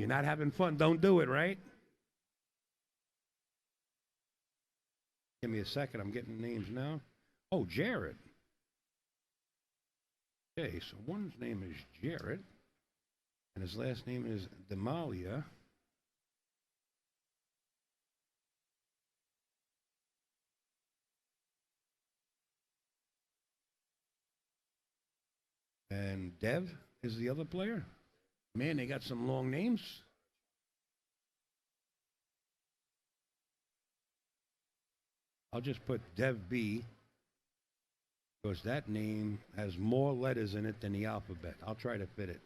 You're not having fun, don't do it, right? Give me a second. I'm getting names now. Oh, Jared. Okay, so one's name is Jared, and his last name is Demalia. And Dev is the other player. Man, they got some long names. I'll just put Dev B because that name has more letters in it than the alphabet. I'll try to fit it.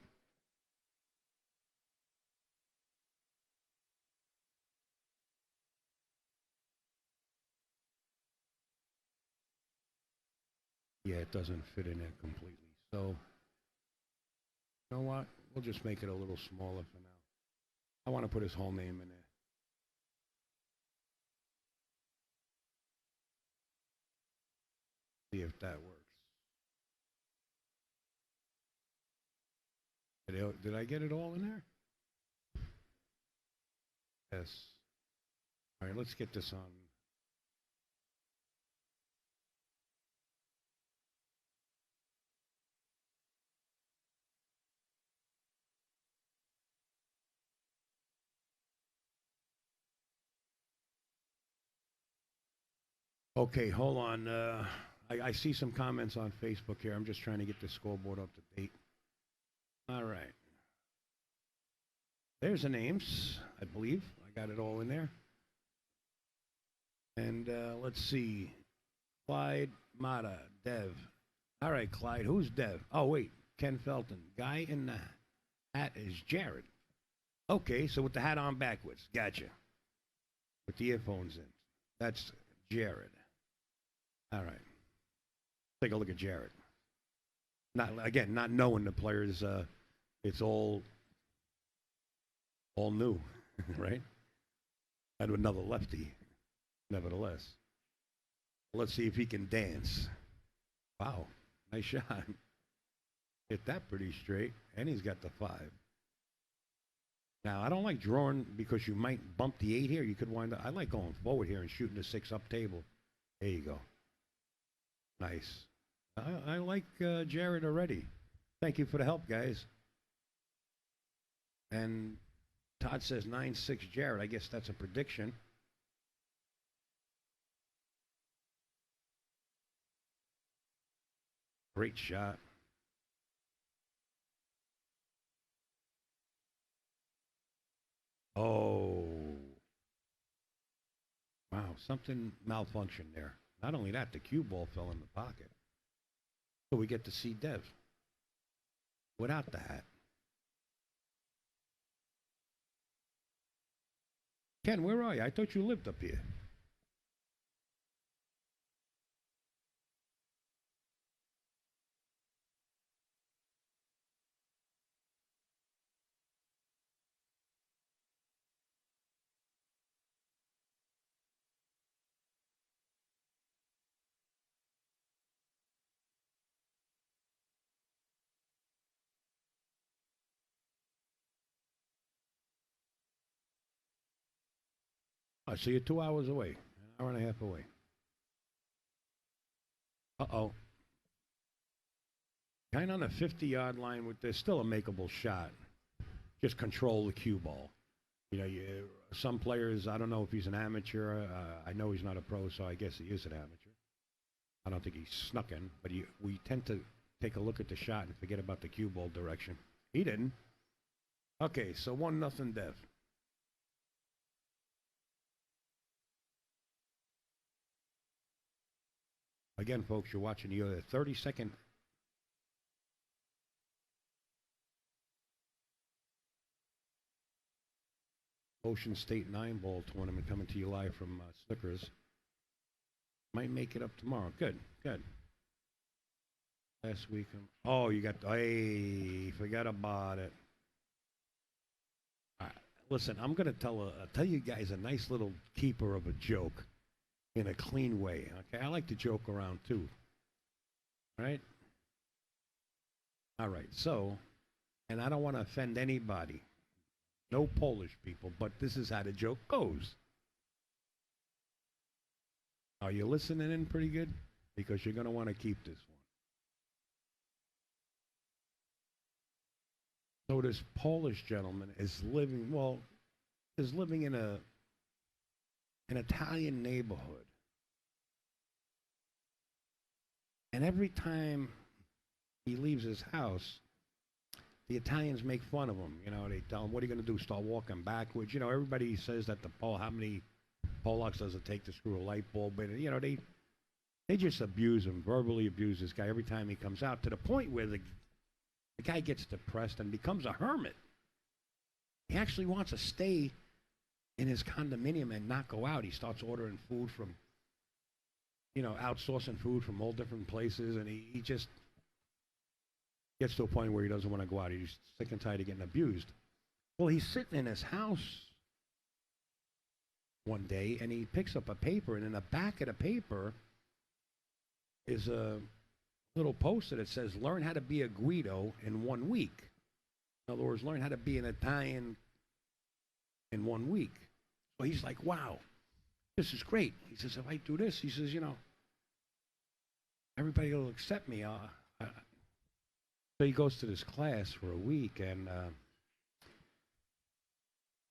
Yeah, it doesn't fit in there completely. So, you know what? We'll just make it a little smaller for now. I want to put his whole name in there. See if that works. Did I get it all in there? Yes. All right, let's get this on. Okay, hold on. I see some comments on Facebook here. I'm just trying to get the scoreboard up to date. All right. There's the names, I believe. I got it all in there. And let's see. Clyde Mata, Dev. All right, Clyde. Who's Dev? Oh, wait. Ken Felton. Guy in the hat is Jared. Okay, so with the hat on backwards. Gotcha. With the earphones in. That's Jared. All right. Take a look at Jared. Not again, not knowing the players. It's all new, right? And another lefty, nevertheless. Let's see if he can dance. Wow, nice shot. Hit that pretty straight, and he's got the 5. Now, I don't like drawing because you might bump the 8 here. You could wind up. I like going forward here and shooting the 6 up table. There you go. Nice. I like Jared already. Thank you for the help, guys. And Todd says 9-6 Jared. I guess that's a prediction. Great shot. Oh. Wow, something malfunctioned there. Not only that, the cue ball fell in the pocket. So we get to see Dev without the hat. Ken, where are you? I thought you lived up here. I see you 2 hours away, an hour and a half away. Uh-oh. Kind of on the 50-yard line with there's still a makeable shot. Just control the cue ball. You know, some players, I don't know if he's an amateur. I know he's not a pro, so I guess he is an amateur. I don't think he's snuck in, but we tend to take a look at the shot and forget about the cue ball direction. He didn't. Okay, so 1-0 Dev. Again, folks, you're watching the 30-second Ocean State 9-ball tournament coming to you live from Snookers. Might make it up tomorrow. Good, good. Last week. Oh, you got. Hey, forget about it. All right, listen, I'm gonna tell you guys a nice little keeper of a joke in a clean way. Okay, I like to joke around too. Right? All right. So, and I don't want to offend anybody. No Polish people, but this is how the joke goes. Are you listening in pretty good? Because you're going to want to keep this one. So this Polish gentleman is living, well, is living in an Italian neighborhood. And every time he leaves his house, the Italians make fun of him. You know, they tell him, "What are you going to do? Start walking backwards?" You know, everybody says that how many Polacks does it take to screw a light bulb in? You know, they just abuse him, verbally abuse this guy every time he comes out, to the point where the guy gets depressed and becomes a hermit. He actually wants to stay in his condominium and not go out. He starts ordering food from, outsourcing food from all different places, and he just gets to a point where he doesn't want to go out. He's sick and tired of getting abused. Well, he's sitting in his house one day, and he picks up a paper, and in the back of the paper is a little poster that says, "Learn how to be a Guido in 1 week." In other words, learn how to be an Italian in 1 week. So he's like, "Wow, this is great." He says, "If I do this," he says, "everybody will accept me." So he goes to this class for a week, and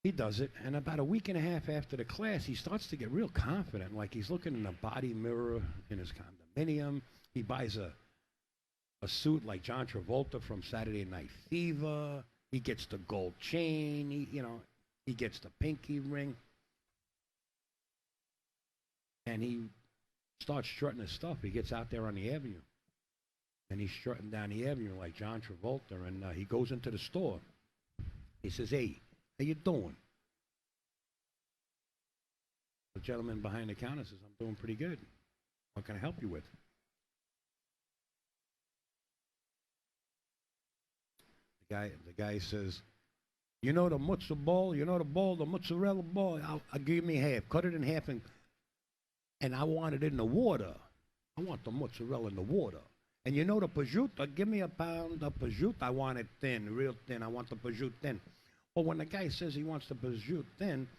he does it. And about a week and a half after the class, he starts to get real confident. Like, he's looking in a body mirror in his condominium. He buys a suit like John Travolta from Saturday Night Fever. He gets the gold chain. He gets the pinky ring. And he starts strutting his stuff. He gets out there on the avenue. And he's strutting down the avenue like John Travolta. And he goes into the store. He says, "Hey, how you doing?" The gentleman behind the counter says, "I'm doing pretty good. What can I help you with?" The guy says, "You know the mozzarella ball? You know the mozzarella ball? I'll give me half. Cut it in half, and I want it in the water. I want the mozzarella in the water. And you know the prosciutto? Give me a pound of prosciutto. I want it thin, real thin. I want the prosciutto thin." Well, when the guy says he wants the prosciutto thin,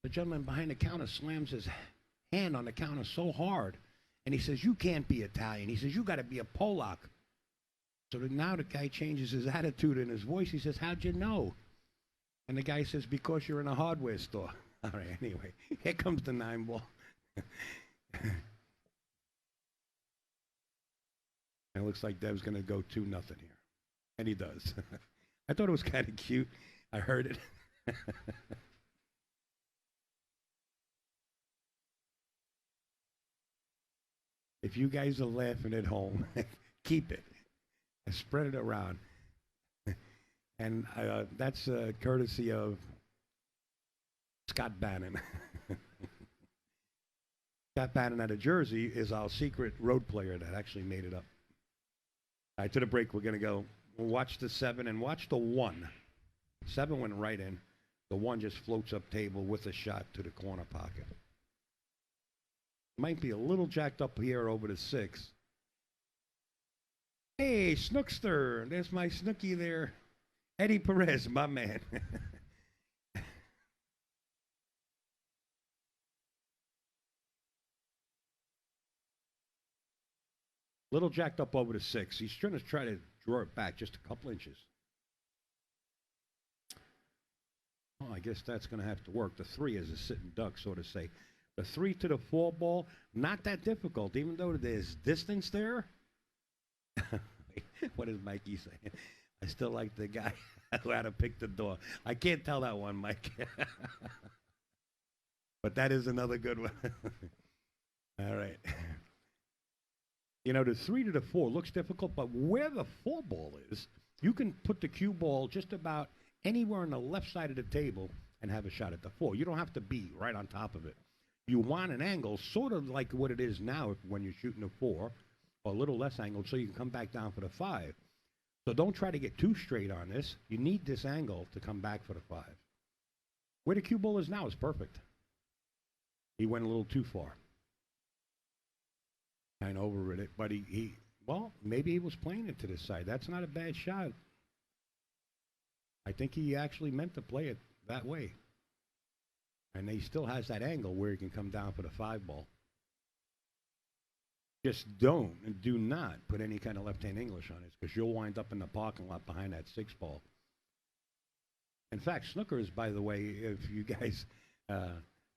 the gentleman behind the counter slams his hand on the counter so hard, and he says, "You can't be Italian." He says, "You got to be a Polak." So now the guy changes his attitude and his voice. He says, "How'd you know?" And the guy says, "Because you're in a hardware store." All right, anyway, here comes the 9-ball. And it looks like Dev's going to go 2-0 here. And he does. I thought it was kind of cute. I heard it. If you guys are laughing at home, keep it. Spread it around. And that's courtesy of Scott Bannon. Scott Bannon out of Jersey is our secret road player that actually made it up. All right, to the break, we're going to go. We'll watch the 7 and watch the 1. 7 went right in. The 1 just floats up table with a shot to the corner pocket. Might be a little jacked up here over the 6. Hey, Snookster. There's my Snooky there. Eddie Perez, my man. Little jacked up over the 6. He's trying to draw it back just a couple inches. Oh, I guess that's going to have to work. The 3 is a sitting duck, so to say. The 3 to the 4 ball, not that difficult, even though there's distance there. What is Mikey saying? I still like the guy who had to pick the door. I can't tell that one, Mike. But that is another good one. All right. The 3 to the 4 looks difficult, but where the 4 ball is, you can put the cue ball just about anywhere on the left side of the table and have a shot at the 4. You don't have to be right on top of it. You want an angle, sort of like what it is now when you're shooting a 4, or a little less angled, so you can come back down for the 5. So don't try to get too straight on this. You need this angle to come back for the 5. Where the cue ball is now is perfect. He went a little too far. Kind of overrid it, but well, maybe he was playing it to this side. That's not a bad shot. I think he actually meant to play it that way. And he still has that angle where he can come down for the 5 ball. Just don't and do not put any kind of left-hand English on it because you'll wind up in the parking lot behind that 6 ball. In fact, Snookers, by the way, if you guys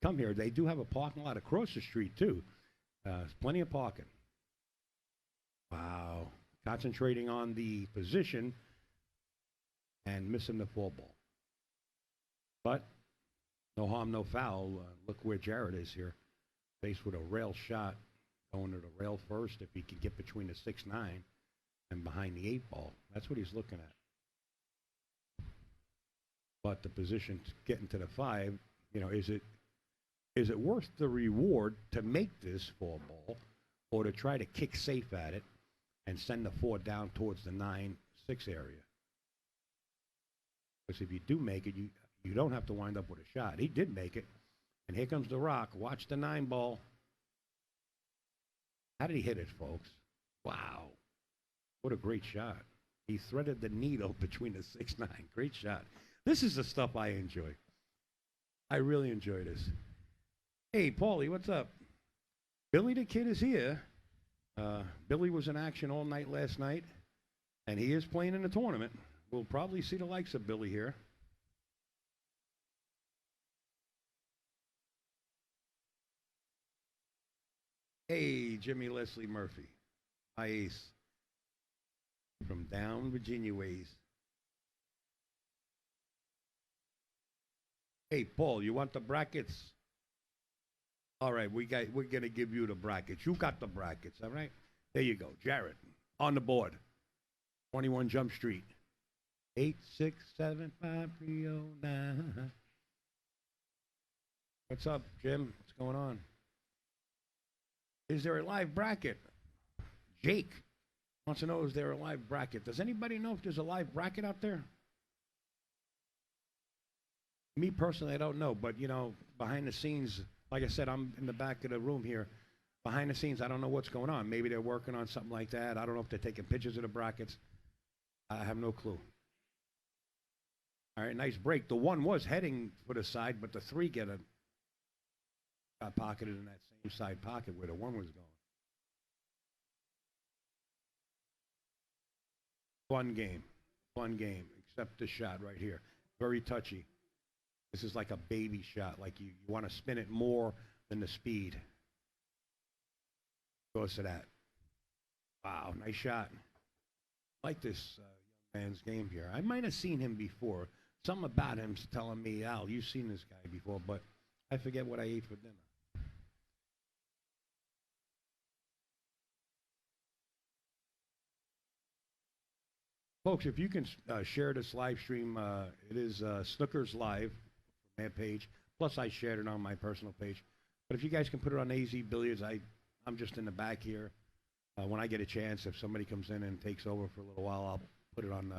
come here, they do have a parking lot across the street, too. Plenty of parking. Wow. Concentrating on the position and missing the 4 ball. But no harm, no foul. Look where Jared is here. Faced with a rail shot. Going to the rail first if he can get between the 6-9 and behind the 8 ball. That's what he's looking at. But the position getting to the 5, is it worth the reward to make this 4 ball or to try to kick safe at it and send the 4 down towards the 9-6 area? Because if you do make it, you don't have to wind up with a shot. He did make it. And here comes the rock. Watch the 9 ball. How did he hit it, folks? Wow. What a great shot. He threaded the needle between the 6-9. Great shot. This is the stuff I enjoy. I really enjoy this. Hey, Paulie, what's up? Billy the Kid is here. Billy was in action all night last night, and he is playing in the tournament. We'll probably see the likes of Billy here. Hey, Jimmy Leslie Murphy, my ace from down Virginia ways. Hey, Paul, you want the brackets? All right, we're gonna give you the brackets. You got the brackets, all right? There you go, Jared, on the board. 21 Jump Street, 8675309. What's up, Jim? What's going on? Is there a live bracket? Jake wants to know, is there a live bracket? Does anybody know if there's a live bracket out there? Me personally, I don't know, but behind the scenes, like I said, I'm in the back of the room here. Behind the scenes, I don't know what's going on. Maybe they're working on something like that. I don't know if they're taking pictures of the brackets. I have no clue. All right, nice break. The 1 was heading for the side, but the 3 got pocketed in that same side pocket where the 1 was going. Fun game, except the shot right here. Very touchy. This is like a baby shot, like you want to spin it more than the speed. Goes to that. Wow, nice shot. I like this young man's game here. I might have seen him before. Something about him's telling me, Al, you've seen this guy before, but I forget what I ate for dinner. Folks, if you can share this live stream, it is Snookers Live from their page. Plus, I shared it on my personal page. But if you guys can put it on AZ Billiards, I'm just in the back here. When I get a chance, if somebody comes in and takes over for a little while, I'll put it on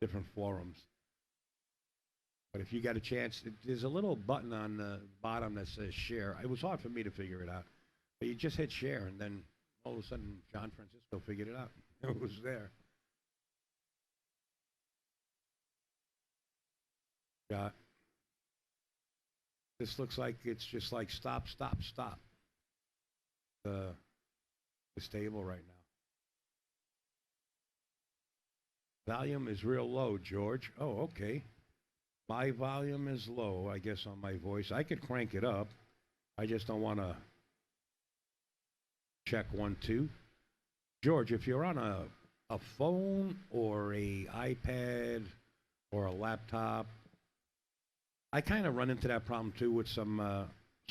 different forums. But if you got a chance, there's a little button on the bottom that says share. It was hard for me to figure it out. But you just hit share, and then all of a sudden, John Francisco figured it out. It was there. Shot. This looks like it's just like stop, stop, stop. This table right now. Volume is real low, George. Oh, okay. My volume is low, I guess, on my voice. I could crank it up. I just don't want to check 1, 2. George, if you're on a phone or a iPad or a laptop, I kind of run into that problem too with some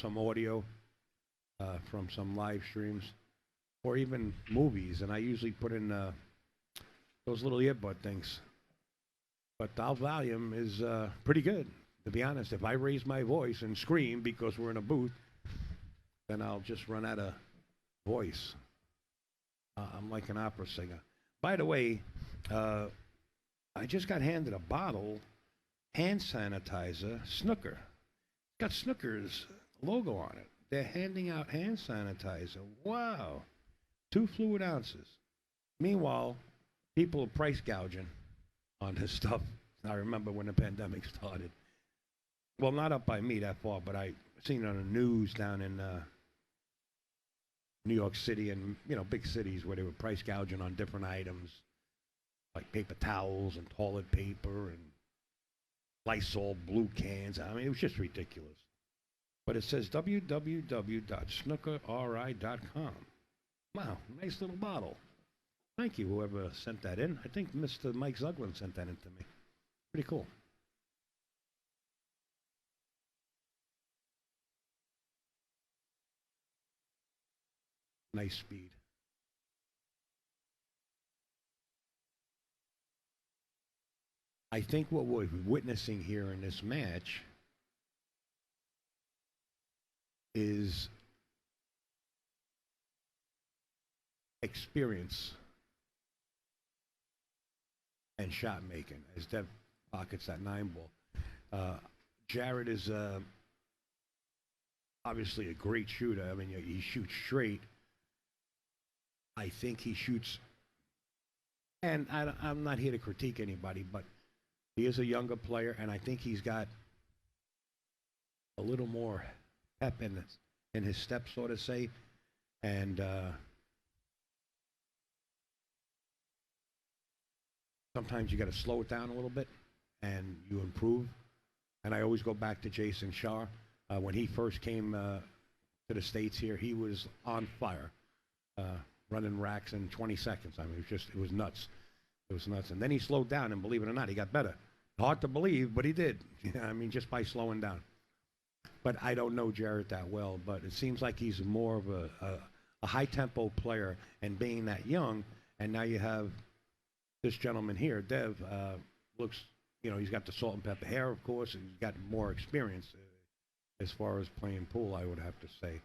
audio from some live streams or even movies, and I usually put in those little earbud things. But our volume is pretty good, to be honest. If I raise my voice and scream because we're in a booth, then I'll just run out of voice. I'm like an opera singer. By the way, I just got handed a bottle, hand sanitizer, Snooker. It's got Snookers logo on it. They're handing out hand sanitizer. Wow. 2 fluid ounces. Meanwhile, people are price gouging on this stuff. I remember when the pandemic started. Well, not up by me that far, but I seen it on the news down in New York City and big cities where they were price gouging on different items like paper towels and toilet paper and Lysol blue cans. I mean, it was just ridiculous. But it says www.snookerri.com. Wow, nice little bottle. Thank you, whoever sent that in. I think Mr. Mike Zuglin sent that in to me. Pretty cool. Nice speed. I think what we're witnessing here in this match is experience and shot making as Dev pockets that 9 ball. Jared is obviously a great shooter. I mean, he shoots straight. I think he shoots, and I'm not here to critique anybody, but he is a younger player, and I think he's got a little more pep in his step, so to say, and sometimes you got to slow it down a little bit, and you improve. And I always go back to Jason Shaw. When he first came to the States here, he was on fire, running racks in 20 seconds. I mean, it was nuts. It was nuts. And then he slowed down, and believe it or not, he got better. Hard to believe, but he did. I mean, just by slowing down. But I don't know Jarrett that well, but it seems like he's more of a high-tempo player, and being that young, and now you have this gentleman here, Dev, looks, he's got the salt and pepper hair, of course, and he's got more experience as far as playing pool, I would have to say.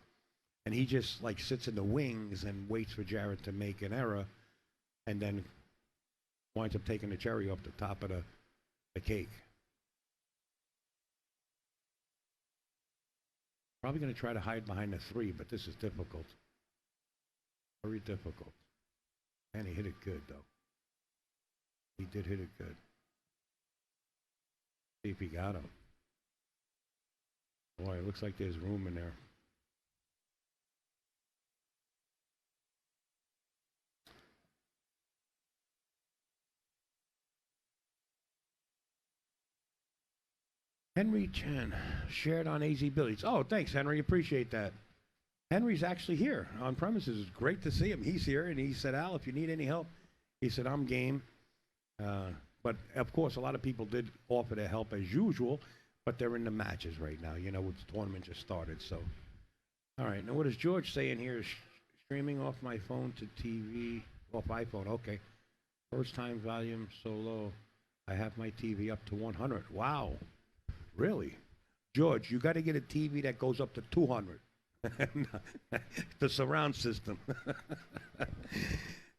And he just like sits in the wings and waits for Jarrett to make an error, and then winds up taking the cherry off the top of the cake. Probably going to try to hide behind the 3, but this is difficult. Very difficult. And he hit it good, though. He did hit it good. See if he got him. Boy, it looks like there's room in there. Henry Chan shared on AZ Billies. Oh, thanks, Henry. Appreciate that. Henry's actually here on premises. It's great to see him. He's here, and he said, Al, if you need any help, he said, I'm game. But, of course, a lot of people did offer their help as usual, but they're in the matches right now. The tournament just started. So, all right. Now, what is George saying here? Streaming off my phone to TV, off iPhone. Okay. First time volume so low. I have my TV up to 100. Wow. Really? George, you got to get a TV that goes up to 200. The surround system.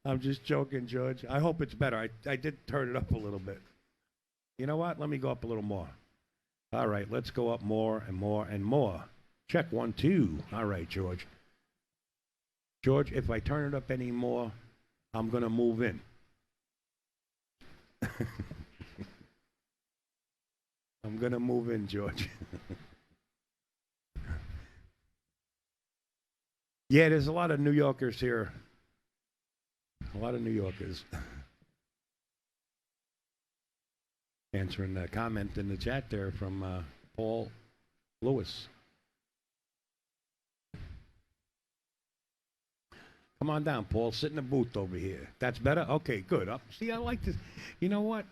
I'm just joking, George. I hope it's better. I did turn it up a little bit. You know what? Let me go up a little more. All right, let's go up more and more and more. Check 1, 2. All right, George. George, if I turn it up any more, I'm going to move in. I'm going to move in, George. Yeah, there's a lot of New Yorkers here. A lot of New Yorkers. Answering the comment in the chat there from Paul Lewis. Come on down, Paul. Sit in the booth over here. That's better? Okay, good. See, I like this. You know what?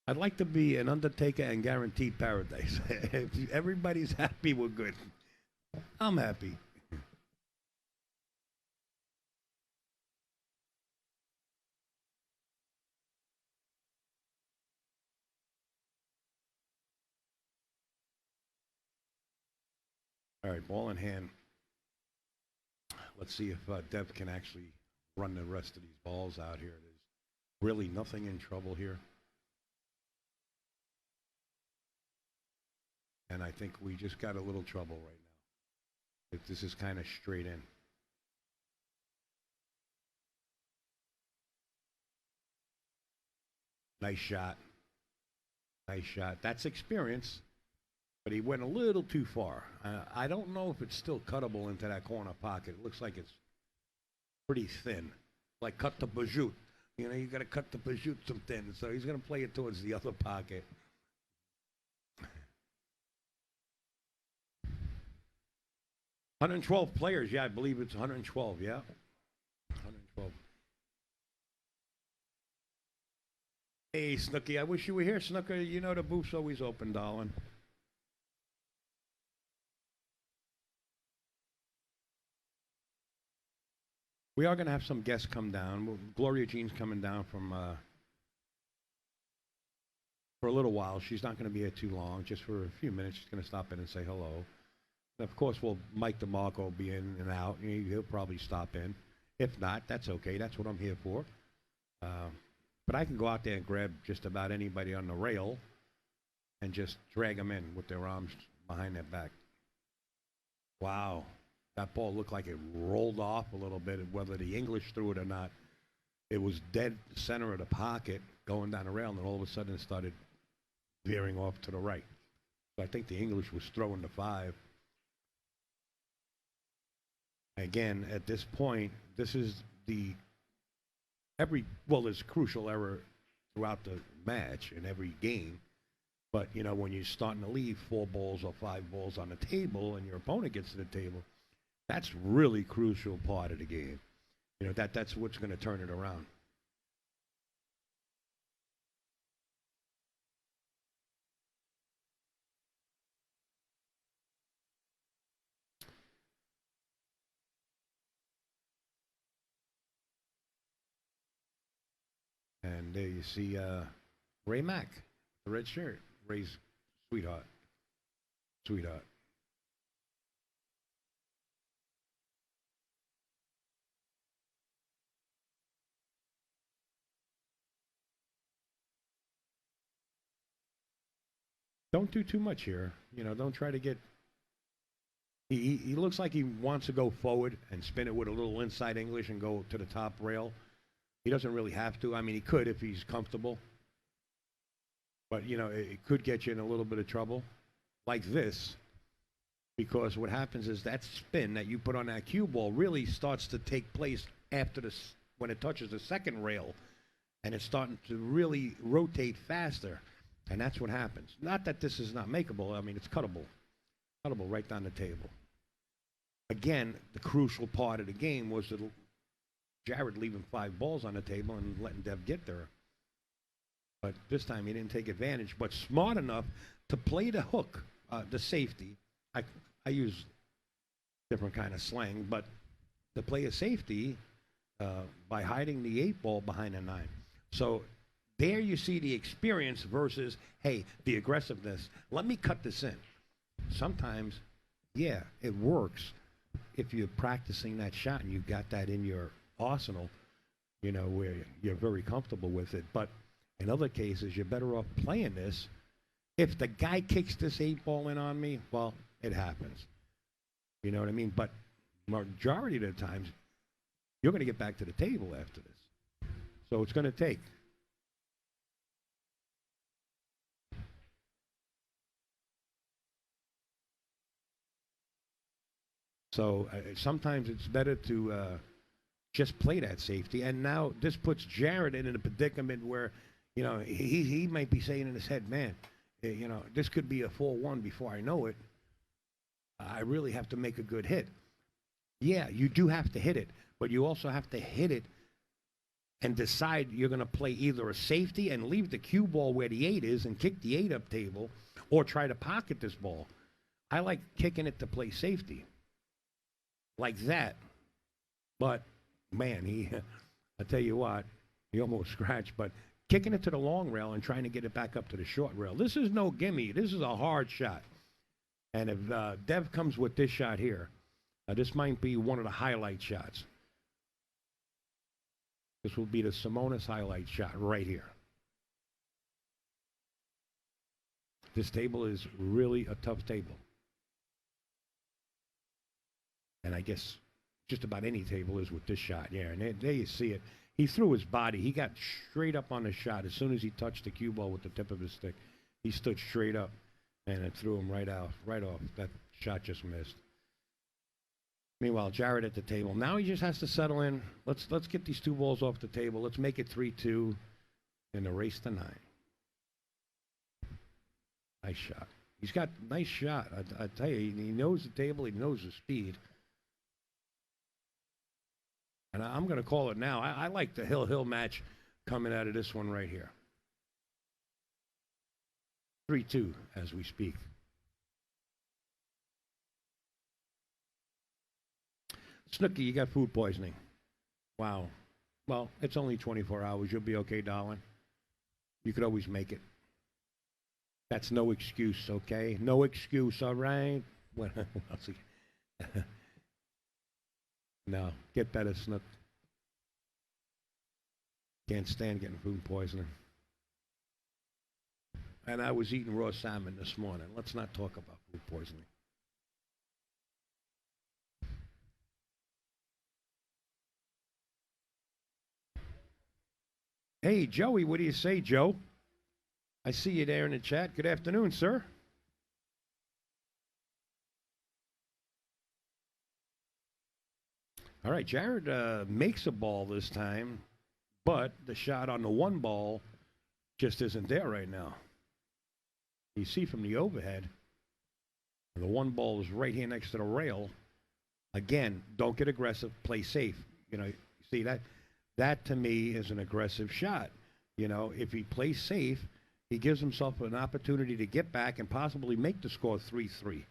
I'd like to be an undertaker and guaranteed paradise. If everybody's happy, we're good. I'm happy. All right, ball in hand. Let's see if Dev can actually run the rest of these balls out here. There's really nothing in trouble here. And I think we just got a little trouble right now. If this is kind of straight in. Nice shot. Nice shot. That's experience, but he went a little too far. I don't know if it's still cuttable into that corner pocket. It looks like it's pretty thin, like cut the bajut. You know, you got to cut the bajut some thin. So he's going to play it towards the other pocket. 112 players. Yeah, I believe it's 112. Yeah, 112. Hey, Snooky, I wish you were here, Snooker. You know the booth's always open, darling. We are going to have some guests come down. Gloria Jean's coming down from for a little while. She's not going to be here too long, just for a few minutes. She's going to stop in and say hello. And of course, Mike DeMarco will be in and out. He'll probably stop in. If not, that's okay. That's what I'm here for. But I can go out there and grab just about anybody on the rail and just drag them in with their arms behind their back. Wow. That ball looked like it rolled off a little bit, whether the English threw it or not. It was dead center of the pocket going down the rail, and then all of a sudden it started veering off to the right. So I think the English was throwing the 5. Again, at this point, this is there's crucial error throughout the match in every game. But, you know, when you're starting to leave 4 balls or 5 balls on the table and your opponent gets to the table, that's really crucial part of the game. You know, that's what's going to turn it around. And there you see Ray Mack, the red shirt. Ray's sweetheart. Sweetheart. Don't do too much here. You know, don't try to get. He looks like he wants to go forward and spin it with a little inside English and go to the top rail. He doesn't really have to. I mean, he could if he's comfortable. But, you know, it could get you in a little bit of trouble like this, because what happens is that spin that you put on that cue ball really starts to take place after when it touches the second rail, and it's starting to really rotate faster. And that's what happens. Not that this is not makeable. I mean, it's cuttable. Cuttable right down the table. Again, the crucial part of the game was that Jared leaving 5 balls on the table and letting Dev get there. But this time he didn't take advantage, but smart enough to play the hook, the safety. I use different kind of slang, but to play a safety by hiding the 8 ball behind a 9. So there you see the experience versus, hey, the aggressiveness. Let me cut this in. Sometimes, yeah, it works if you're practicing that shot and you've got that in your arsenal, you know, where you're very comfortable with it. But in other cases, you're better off playing this. If the guy kicks this 8 ball in on me, well, it happens. You know what I mean? But majority of the times, you're going to get back to the table after this. So it's going to take. So sometimes it's better to just play that safety. And now this puts Jared in a predicament where, you know, he might be saying in his head, man, you know, this could be a 4-1 before I know it. I really have to make a good hit. Yeah, you do have to hit it, but you also have to hit it and decide you're going to play either a safety and leave the cue ball where the 8 is and kick the 8 up table, or try to pocket this ball. I like kicking it to play safety. Like that. But, man, I tell you what, he almost scratched, but kicking it to the long rail and trying to get it back up to the short rail. This is no gimme. This is a hard shot. And if Dev comes with this shot here, this might be one of the highlight shots. This will be the Simonis highlight shot right here. This table is really a tough table. And I guess just about any table is with this shot. Yeah, and there you see it. He threw his body. He got straight up on the shot as soon as he touched the cue ball with the tip of his stick. He stood straight up, and it threw him right out, right off. That shot just missed. Meanwhile, Jared at the table. Now he just has to settle in. Let's get these two balls off the table. Let's make it 3-2 in the race to 9. Nice shot. He's got nice shot. I tell you, he knows the table. He knows the speed. And I'm going to call it now. I like the Hill match coming out of this one right here. 3-2 as we speak. Snooky, you got food poisoning. Wow. Well, it's only 24 hours. You'll be okay, darling. You could always make it. That's no excuse, okay? No excuse, all right? What else? No, get better, Snook. Can't stand getting food poisoning. And I was eating raw salmon this morning. Let's not talk about food poisoning. Hey, Joey, what do you say, Joe? I see you there in the chat. Good afternoon, sir. All right, Jared makes a ball this time, but the shot on the one ball just isn't there right now. You see from the overhead, the one ball is right here next to the rail. Again, don't get aggressive, play safe. You know, see that to me is an aggressive shot. You know, if he plays safe, he gives himself an opportunity to get back and possibly make the score 3-3.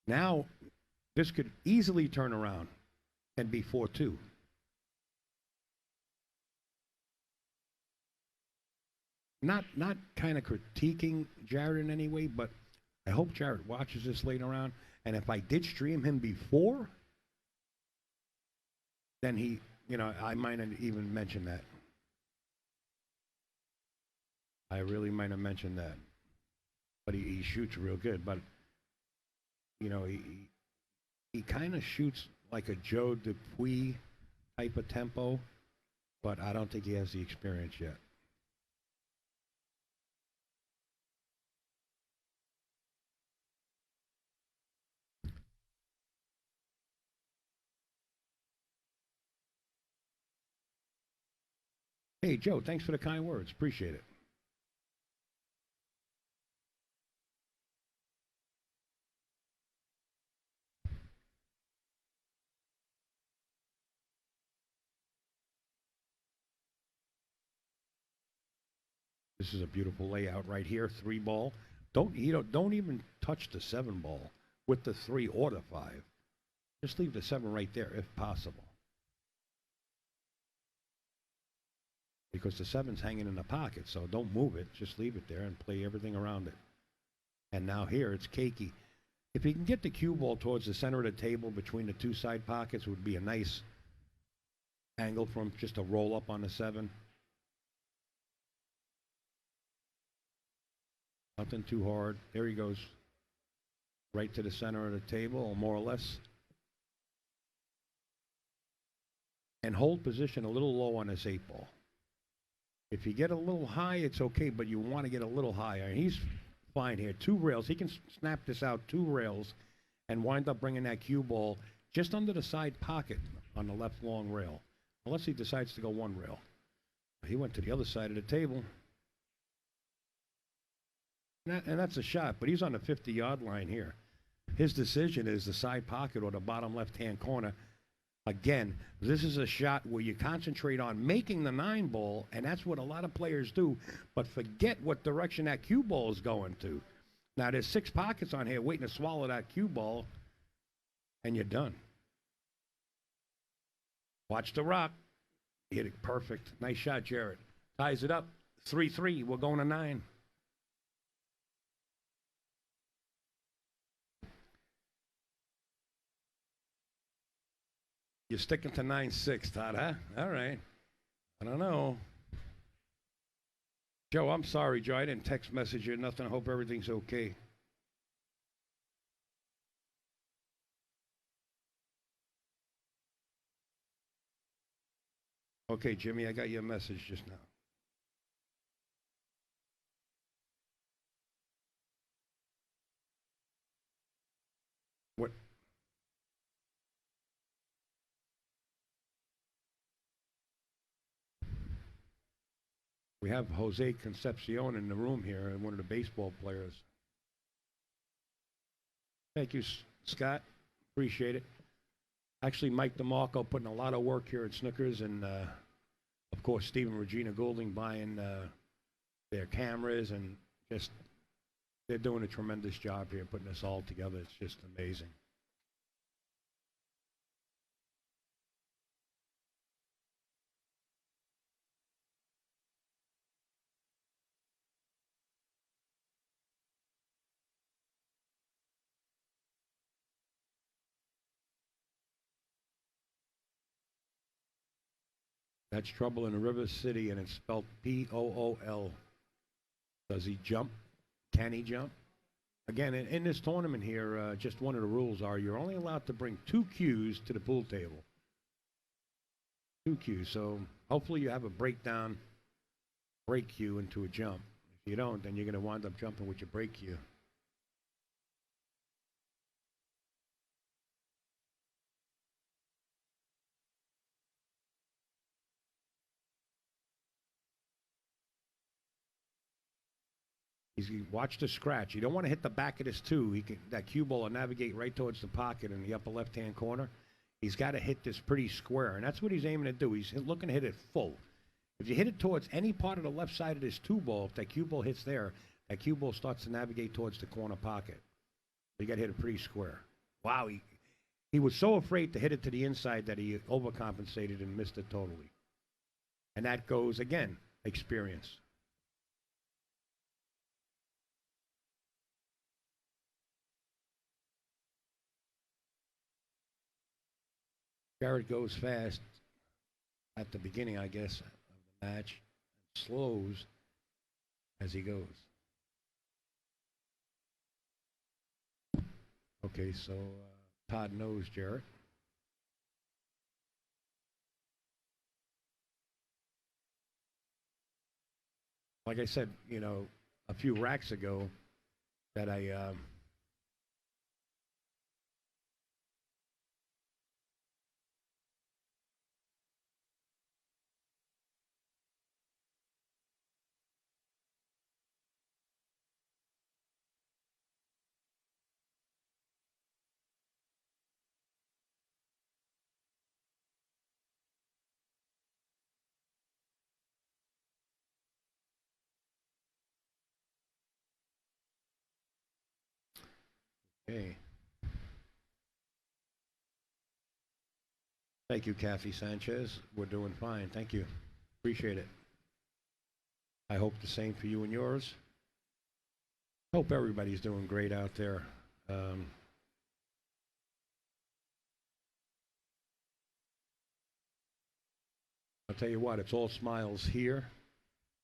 Now, this could easily turn around and be 4-2. Not kind of critiquing Jared in any way, but I hope Jared watches this later on. And if I did stream him before, then he, you know, I might have even mentioned that. I really might have mentioned that. But he shoots real good. But, you know, he kind of shoots like a Joe Dupuis type of tempo, but I don't think he has the experience yet. Hey, Joe, thanks for the kind words. Appreciate it. This is a beautiful layout right here. 3 ball. Don't even touch the 7 ball with the 3 or the 5. Just leave the 7 right there if possible. Because the 7's hanging in the pocket, so don't move it. Just leave it there and play everything around it. And now here it's cakey. If he can get the cue ball towards the center of the table between the 2 side pockets, it would be a nice angle for him just to roll up on the 7. Nothing too hard. There he goes. Right to the center of the table, or more or less. And hold position a little low on this 8 ball. If you get a little high, it's okay, but you want to get a little higher. He's fine here. 2 rails. He can snap this out 2 rails and wind up bringing that cue ball just under the side pocket on the left long rail. Unless he decides to go 1 rail. He went to the other side of the table. And that's a shot, but he's on the 50-yard line here. His decision is the side pocket or the bottom left-hand corner. Again, this is a shot where you concentrate on making the 9 ball, and that's what a lot of players do, but forget what direction that cue ball is going to. Now, there's 6 pockets on here waiting to swallow that cue ball, and you're done. Watch the rock. Hit it perfect. Nice shot, Jared. Ties it up. 3-3. We're going to 9. You're sticking to 9-6, Todd, huh? All right. I don't know. Joe, I'm sorry, Joe. I didn't text message you or nothing. I hope everything's okay. Okay, Jimmy, I got your message just now. What we have Jose Concepcion in the room here, and one of the baseball players. Thank you, Scott. Appreciate it. Actually, Mike DeMarco putting a lot of work here at Snookers, and of course, Steve and Regina Goulding buying their cameras, and just they're doing a tremendous job here putting this all together. It's just amazing. That's Trouble in River City, and it's spelled Pool. Does he jump? Can he jump? Again, in this tournament here, just one of the rules are you're only allowed to bring 2 cues to the pool table. 2 cues. So hopefully you have a breakdown, break cue into a jump. If you don't, then you're going to wind up jumping with your break cue. Watch the scratch. You don't want to hit the back of this too. That cue ball will navigate right towards the pocket in the upper left-hand corner. He's got to hit this pretty square, and that's what he's aiming to do. He's looking to hit it full. If you hit it towards any part of the left side of this 2 ball, if that cue ball hits there, that cue ball starts to navigate towards the corner pocket. So you got to hit it pretty square. Wow, he was so afraid to hit it to the inside that he overcompensated and missed it totally. And that goes, again, experience. Jared goes fast at the beginning, I guess, of the match, and slows as he goes. Okay, so Todd knows Jared. Like I said, a few racks ago, that I hey, thank you, Kathy Sanchez. We're doing fine. Thank you. Appreciate it. I hope the same for you and yours. Hope everybody's doing great out there. I'll tell you what, it's all smiles here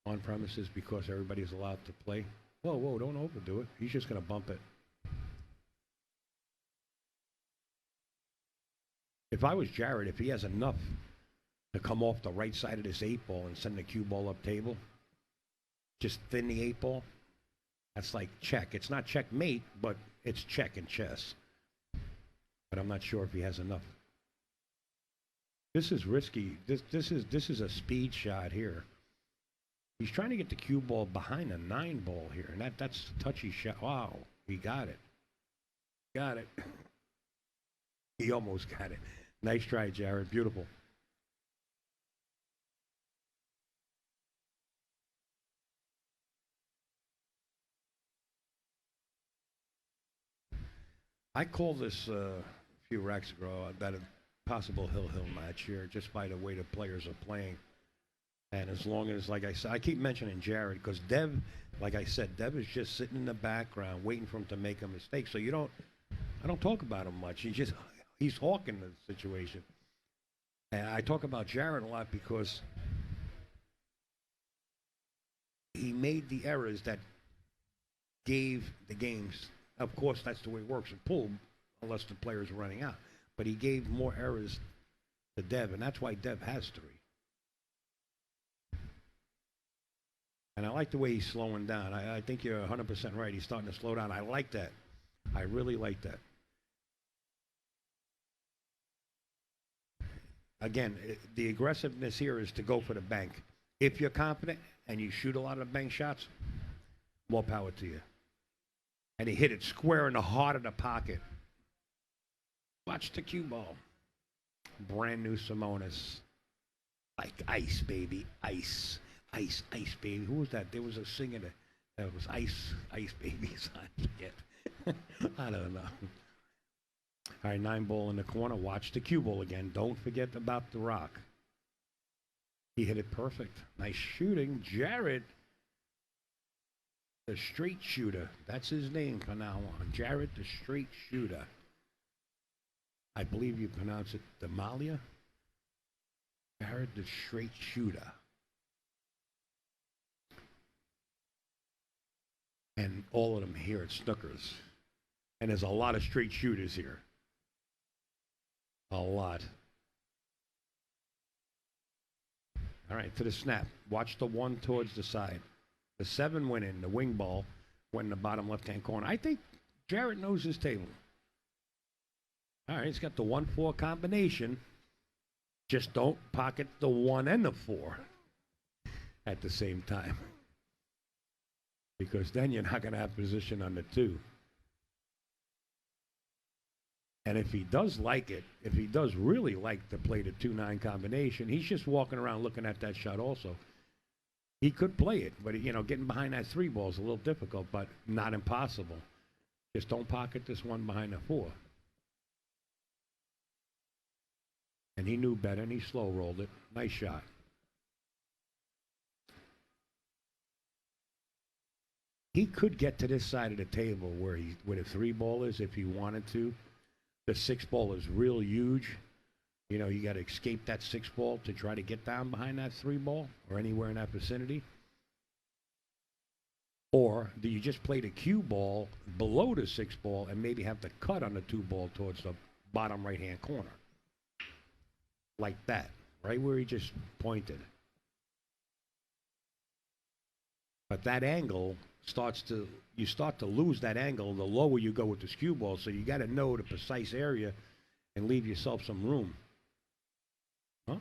on premises because everybody's allowed to play. Whoa, whoa, don't overdo it. He's just going to bump it. If I was Jared, if he has enough to come off the right side of this 8 ball and send the cue ball up table, just thin the 8 ball, that's like check. It's not checkmate, but it's check in chess. But I'm not sure if he has enough. This is risky. This is a speed shot here. He's trying to get the cue ball behind a 9 ball here, and that's a touchy shot. Wow, he got it. Got it. He almost got it. Nice try, Jared. Beautiful. I called this a few racks ago that a possible Hill match here, just by the way the players are playing. And as long as, like I said, I keep mentioning Jared because Dev, like I said, Dev is just sitting in the background waiting for him to make a mistake. So I don't talk about him much. He's hawking the situation. And I talk about Jared a lot because he made the errors that gave the games. Of course, that's the way it works in pool, unless the players are running out. But he gave more errors to Dev, and that's why Dev has 3. And I like the way he's slowing down. I think you're 100% right. He's starting to slow down. I like that. I really like that. Again, the aggressiveness here is to go for the bank. If you're confident and you shoot a lot of bank shots, more power to you. And he hit it square in the heart of the pocket. Watch the cue ball. Brand new Simonis. Like ice, baby. Ice. Ice, ice, baby. Who was that? There was a singer that was ice, ice, babies. I forget. I don't know. All right, 9 ball in the corner. Watch the cue ball again. Don't forget about the rock. He hit it perfect. Nice shooting. Jared, the straight shooter. That's his name from now on. Jared, the straight shooter. I believe you pronounce it Demalia. Jared, the straight shooter. And all of them here at Snookers. And there's a lot of straight shooters here. A lot. All right, to the snap. Watch the 1 towards the side. The 7 went in. The wing ball went in the bottom left-hand corner. I think Jarrett knows his table. All right, he's got the 1-4 combination. Just don't pocket the 1 and the 4 at the same time. Because then you're not going to have position on the 2. And if he does like it, if he does really like to play the 2-9 combination, he's just walking around looking at that shot also. He could play it, but, you know, getting behind that 3 ball is a little difficult, but not impossible. Just don't pocket this 1 behind the 4. And he knew better, and he slow rolled it. Nice shot. He could get to this side of the table where the 3 ball is if he wanted to. The 6 ball is real huge. You know, you got to escape that 6 ball to try to get down behind that 3 ball or anywhere in that vicinity. Or do you just play the cue ball below the 6 ball and maybe have the cut on the 2 ball towards the bottom right-hand corner? Like that, right where he just pointed. But that angle you start to lose that angle the lower you go with the skew ball. So you got to know the precise area and leave yourself some room. Huh?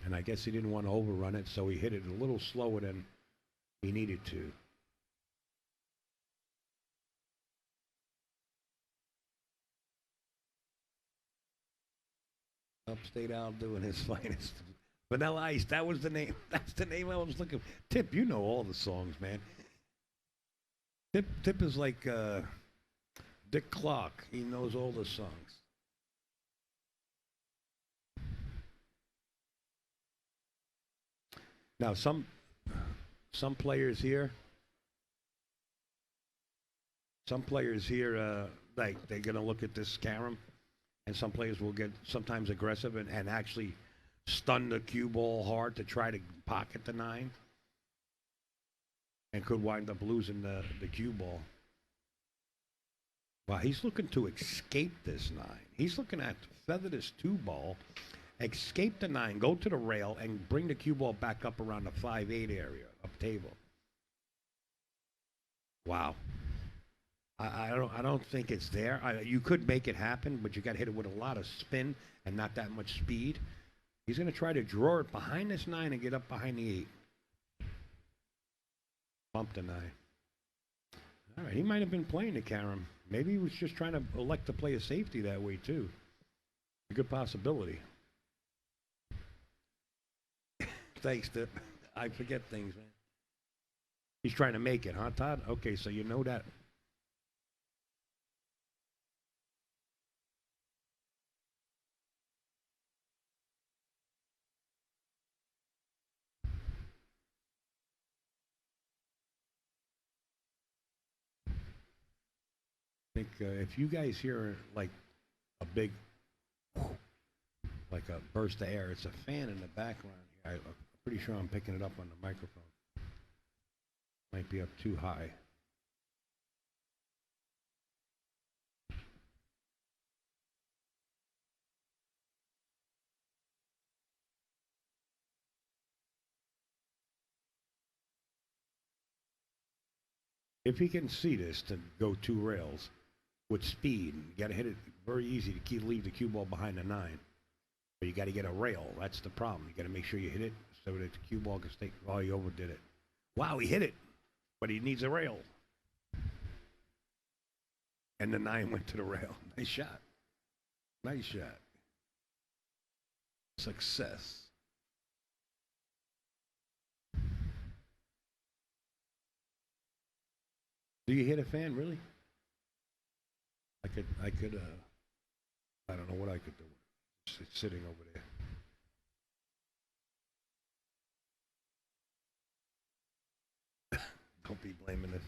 And I guess he didn't want to overrun it, so he hit it a little slower than he needed to. Upstate Al doing his finest. Vanilla Ice, that was the name. That's the name I was looking for. Tip, you know all the songs, man. Tip is like Dick Clark. He knows all the songs. Now some players here, like they're gonna look at this carom, and some players will get sometimes aggressive and actually stun the cue ball hard to try to pocket the 9, and could wind up losing the cue ball. Wow, he's looking to escape this 9. He's looking at feather this 2 ball, escape the 9, go to the rail, and bring the cue ball back up around the 5-8 area, up table. Wow. I don't think it's there. You could make it happen, but you got to hit it with a lot of spin and not that much speed. He's going to try to draw it behind this 9 and get up behind the 8. Bump the 9. All right, he might have been playing the carom. Maybe he was just trying to elect to play a safety that way too. A good possibility. Thanks, Tip. I forget things, man. He's trying to make it, huh, Todd? Okay, so you know that. I think if you guys hear like a big, like a burst of air, it's a fan in the background. I'm pretty sure I'm picking it up on the microphone. Might be up too high. If he can see this to go 2 rails with speed, you got to hit it very easy to leave the cue ball behind the 9. But you got to get a rail. That's the problem. You got to make sure you hit it so that the cue ball can stay. Oh, he overdid it. Wow, he hit it, but he needs a rail. And the 9 went to the rail. Nice shot. Nice shot. Success. Do you hit a fan, really? I could, I don't know what I could do. It's sitting over there. Don't be blaming this.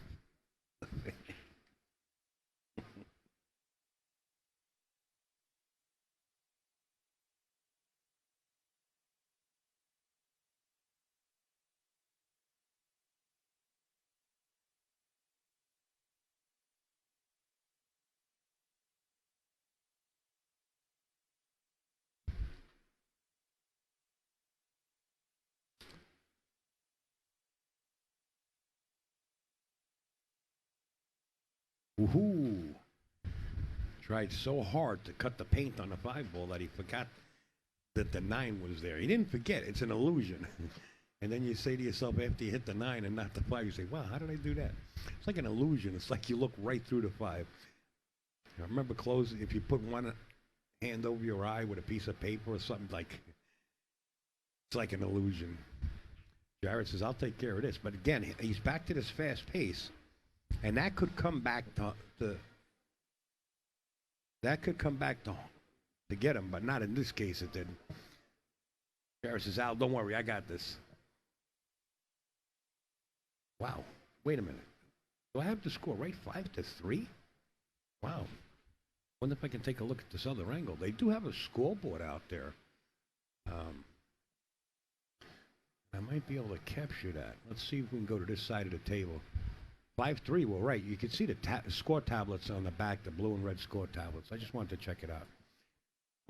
Woohoo! Tried so hard to cut the paint on the 5 ball that he forgot that the 9 was there. He didn't forget. It's an illusion. And then you say to yourself after you hit the 9 and not the 5, you say, wow, how did I do that? It's like an illusion. It's like you look right through the 5. I remember closing, if you put one hand over your eye with a piece of paper or something, like, it's like an illusion. Jarrett says, I'll take care of this. But again, he's back to this fast pace. And that could come back to get him, but not in this case it didn't. Jarrett says, Al, don't worry, I got this. Wow. Wait a minute. Do I have the score right? 5-3? Wow. Wonder if I can take a look at this other angle. They do have a scoreboard out there. I might be able to capture that. Let's see if we can go to this side of the table. 5-3, well, right. You can see the score tablets on the back, the blue and red score tablets. I just wanted to check it out.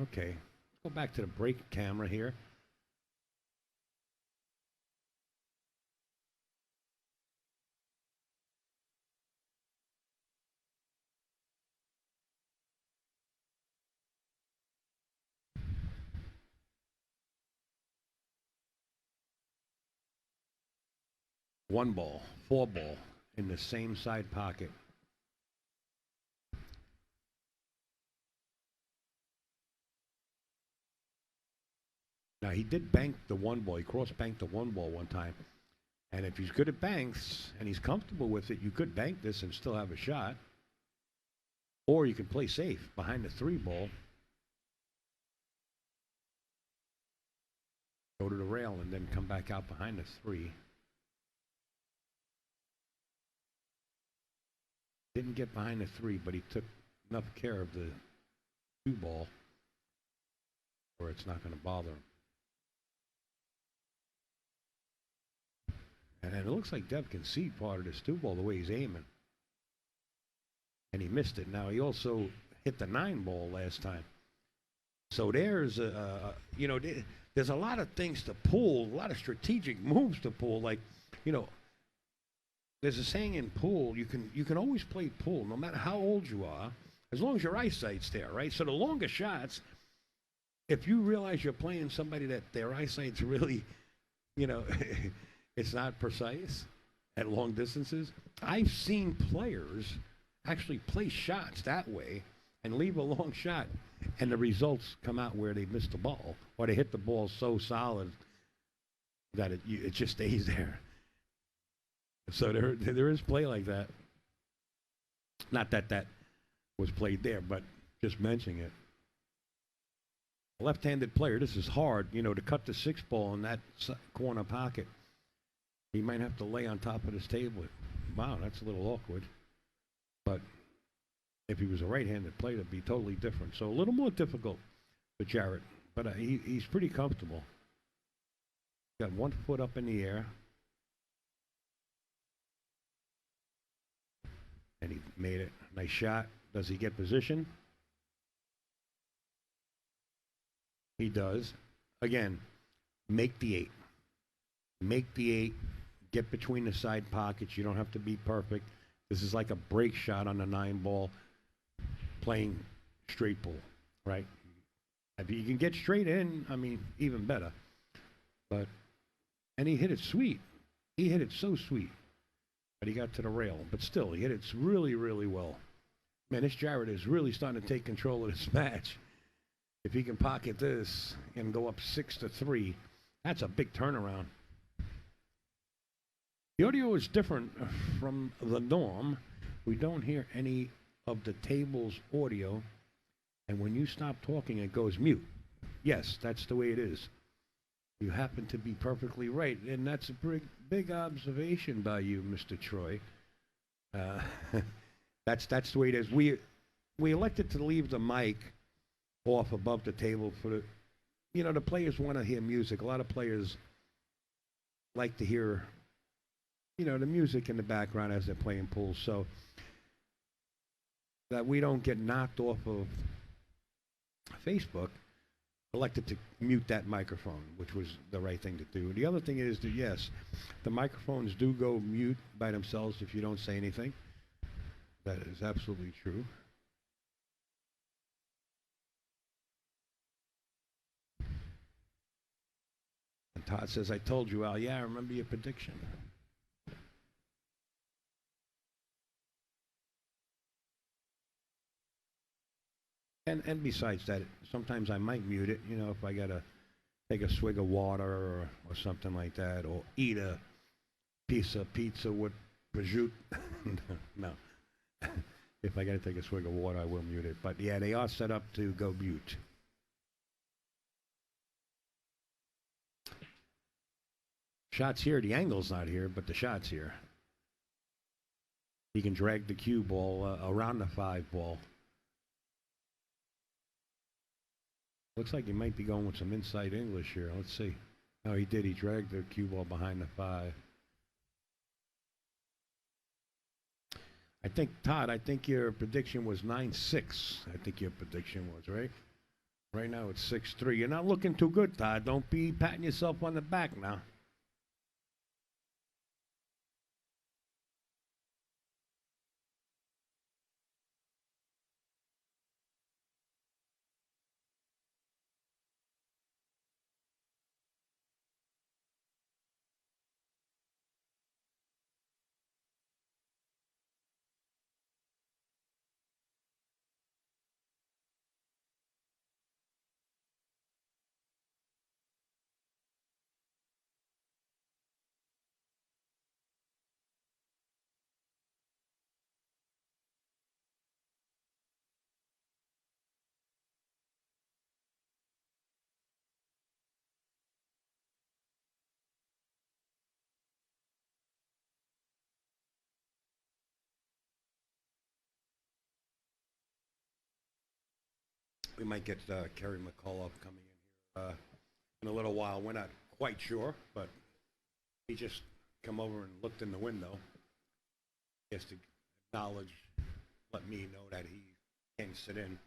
Okay. Let's go back to the break camera here. One ball, 4 ball in the same side pocket. Now, he did bank the 1 ball. He cross-banked the 1 ball one time. And if he's good at banks and he's comfortable with it, you could bank this and still have a shot. Or you can play safe behind the 3 ball. Go to the rail and then come back out behind the 3. Didn't get behind the 3, but he took enough care of the 2 ball where it's not going to bother him. And it looks like Dev can see part of this 2 ball the way he's aiming. And he missed it. Now, he also hit the 9 ball last time. So there's, there's a lot of things to pull, a lot of strategic moves to pull. Like, there's a saying in pool, you can always play pool, no matter how old you are, as long as your eyesight's there, right? So the longer shots, if you realize you're playing somebody that their eyesight's really, it's not precise at long distances. I've seen players actually play shots that way and leave a long shot, and the results come out where they missed the ball or they hit the ball so solid that it just stays there. So there is play like that. Not that was played there, but just mentioning it. A left-handed player, this is hard, to cut the 6 ball in that corner pocket. He might have to lay on top of this table. Wow, that's a little awkward. But if he was a right-handed player, it'd be totally different. So a little more difficult for Jarrett, but he's pretty comfortable. Got 1 foot up in the air. And he made it. Nice shot. Does he get position? He does. Again, make the 8. Make the 8. Get between the side pockets. You don't have to be perfect. This is like a break shot on the 9 ball, playing straight pull, right? If you can get straight in, I mean, even better. But, and he hit it sweet. He hit it so sweet. But he got to the rail. But still, he hit it really, really well. Man, this Jarrett is really starting to take control of this match. If he can pocket this and go up 6-3, that's a big turnaround. The audio is different from the norm. We don't hear any of the table's audio. And when you stop talking, it goes mute. Yes, that's the way it is. You happen to be perfectly right. And that's a big observation by you, Mr. Troy. That's the way it is. We elected to leave the mic off above the table for the players want to hear music. A lot of players like to hear, the music in the background as they're playing pool, so that we don't get knocked off of Facebook. Elected to mute that microphone, which was the right thing to do. The other thing is that, yes, the microphones do go mute by themselves if you don't say anything. That is absolutely true. And Todd says, I told you, Al. Yeah, I remember your prediction. And besides that, sometimes I might mute it, if I got to take a swig of water or something like that, or eat a piece of pizza with prosciutto. No. If I got to take a swig of water, I will mute it. But yeah, they are set up to go mute. Shot's here. The angle's not here, but the shot's here. He can drag the cue ball around the 5 ball. Looks like he might be going with some inside English here. Let's see. No, he did. He dragged the cue ball behind the 5. Todd, your prediction was 9-6. I think your prediction was, right? Right now it's 6-3. You're not looking too good, Todd. Don't be patting yourself on the back now. We might get Kerry McCullough coming in here in a little while. We're not quite sure, but he just come over and looked in the window. He has to acknowledge, let me know that he can sit in.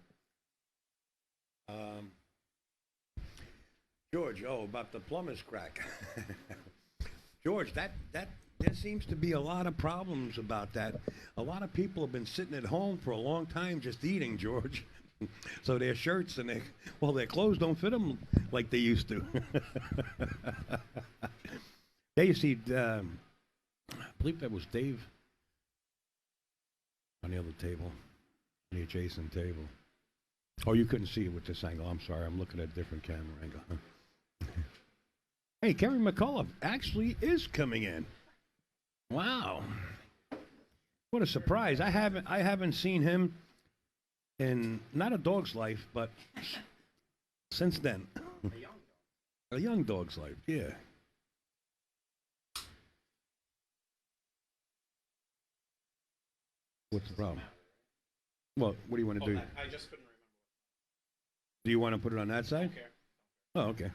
George, about the plumber's crack. George, that there seems to be a lot of problems about that. A lot of people have been sitting at home for a long time just eating, George. So their shirts and their clothes don't fit them like they used to. There you see, I believe that was Dave on the other table, the adjacent table. Oh, you couldn't see it with this angle. I'm sorry. I'm looking at a different camera angle. Hey, Kerry McCullough actually is coming in. Wow. What a surprise. I haven't seen him in not a dog's life, but since then. A young dog's life, yeah. What's the problem? Well, what do you want to do? I just couldn't remember. Do you want to put it on that side? Okay. Oh, okay.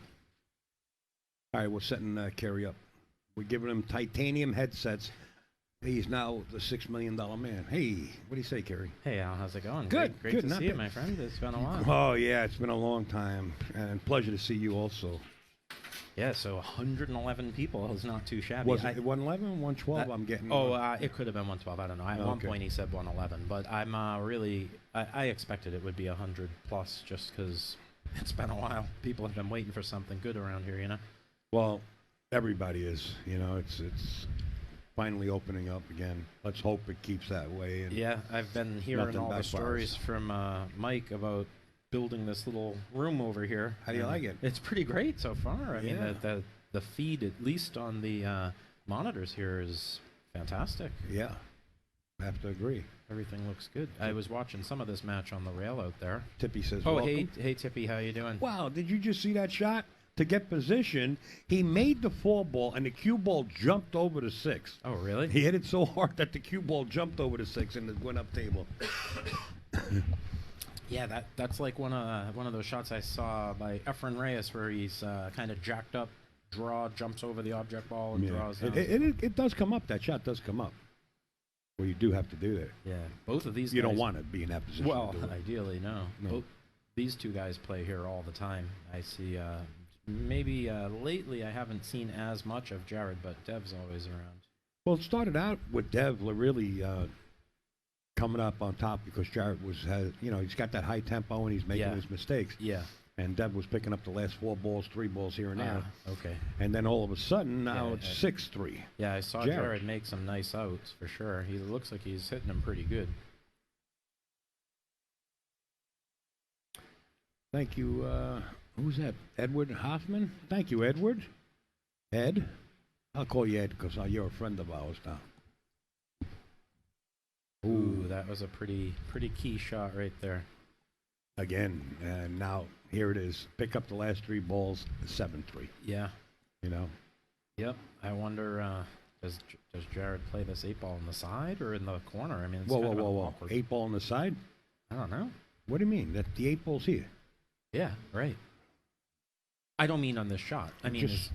All right, we're setting Kerry up. We're giving him titanium headsets. He's now the $6 million man. Hey, what do you say, Kerry? Hey, Al, how's it going? Good. Great good, to see you, my friend. It's been a while. Oh, yeah, it's been a long time. And pleasure to see you also. Yeah, so 111 people is not too shabby. Was it 111, 112? I'm getting. It could have been 112. I don't know. At one point he said 111, but I'm I expected it would be 100 plus just because it's been a while. People have been waiting for something good around here, you know. Well, everybody is. You know, it's finally opening up again. Let's hope it keeps that way. And yeah, I've been hearing all the stories from Mike about building this little room over here. How do you like it? It's pretty great so far. I mean, the feed, at least on the monitors here, is fantastic. Yeah, I have to agree. Everything looks good. I was watching some of this match on the rail out there. Tippy says, "Oh, welcome." hey, Tippy, how you doing?" Wow, did you just see that shot? To get position, he made the 4 ball, and the cue ball jumped over the 6. Oh, really? He hit it so hard that the cue ball jumped over the 6 and it went up table. Yeah, that's like one of those shots I saw by Efren Reyes where he's kind of jacked up, jumps over the object ball and draws down. It does come up. That shot does come up. Well, you do have to do that. Yeah, both of these You guys, don't want to be in that position. Well, to do it. ideally, no. These two guys play here all the time. I see. Maybe lately I haven't seen as much of Jared, but Dev's always around. Well, it started out with Dev really coming up on top because Jared he's got that high tempo and he's making his mistakes. Yeah. And Dev was picking up the last 4 balls, 3 balls here and there. Okay. And then all of a sudden, now it's 6-3. Yeah, I saw Jared make some nice outs for sure. He looks like he's hitting them pretty good. Thank you. Who's that? Edward Hoffman? Thank you, Edward. Ed? I'll call you Ed because you're a friend of ours now. Ooh, that was a pretty key shot right there. Again, and now here it is. Pick up the last 3 balls, 7-3. Yeah. You know? Yep. I wonder, does Jared play this 8 ball in the side or in the corner? I mean, it's kind of awkward. 8 ball on the side? I don't know. What do you mean? That the 8 ball's here? Yeah, right. I don't mean on this shot. I mean, just